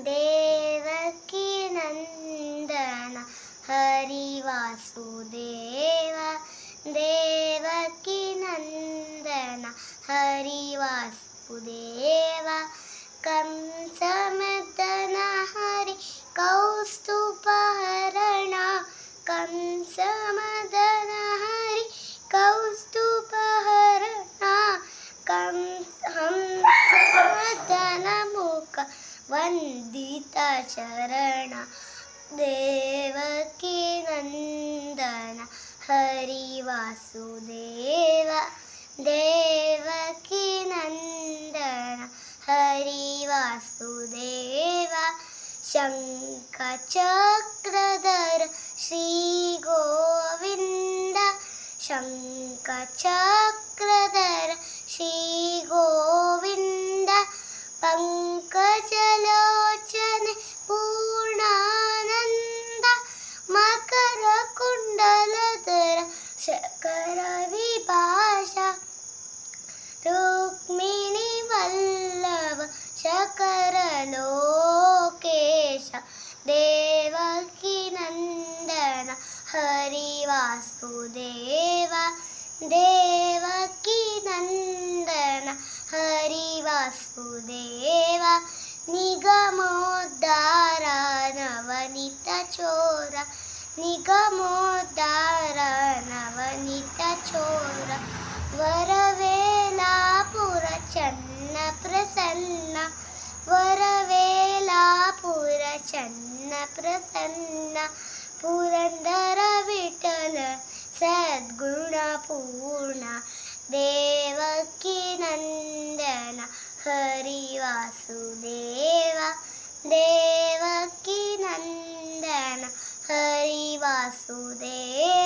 ದೇವಕಿ ನಂದನ ಹರಿ ವಾಸುದೇವ ದೇವಕಿ ನಂದನ ಹರಿ ವಾಸುದೇವ ಕಂಸಮದನ ಹರಿ ಕೌಸ್ತುಭಹರಣ ಕಂಸಮದನ ಹರಿ ಕೌಸ್ತುಭಹರಣ ಹಂಸಮದನ ಮುಖ ವಂದಿತ ಶರಣ ದೇವಕಿ ನಂದನ ಹರಿ ವಾಸುದೇವ ದೇವಕಿ ನಂದನ ಹರಿ ವಾಸುದೇವ ಶಂಖ ಚಕ್ರಧರ ಶ್ರೀ ಗೋವಿಂದ ಶಂಖ ಚಕ್ರಧರ ಶ್ರೀ ಗೋವಿಂದ ಪಂಕಜಲೋಚನೆ ಪೂರ್ಣಾನಂದ ಮಕರ ಕುಂಡಲಧರ ಶಕರ ವಿಭಾಷ ರುಕ್ಮಿಣಿ ವಲ್ಲಭ ಶಕರ ಲೋಕೇಶ ದೇವಕಿ ನಂದನ ಹರಿ ವಾಸುದೇವ ದೇವಕಿ ನಂದನ ಹರಿ ವಾಸುದೇವ ನಿಗಮೋದ್ಧಾರ ನವನಿತ ಚೋರ ನಿಗಮೋದ್ಧಾರ ನವನಿತ ಚೋರ ವರವೇಲಾಪುರ ಚನ್ನ ಪ್ರಸನ್ನ ವರವೇಲಾಪುರ ಚನ್ನ ಪ್ರಸನ್ನ ಪುರಂದರ ವಿಠಲ ಸದ್ಗುಣ ಪೂರ್ಣ ದೇವಕಿ ನಂದನ ಹರಿ ವಾಸುದೇವ ದೇವಕಿ ನಂದನ ಹರಿ ವಾಸುದೇವ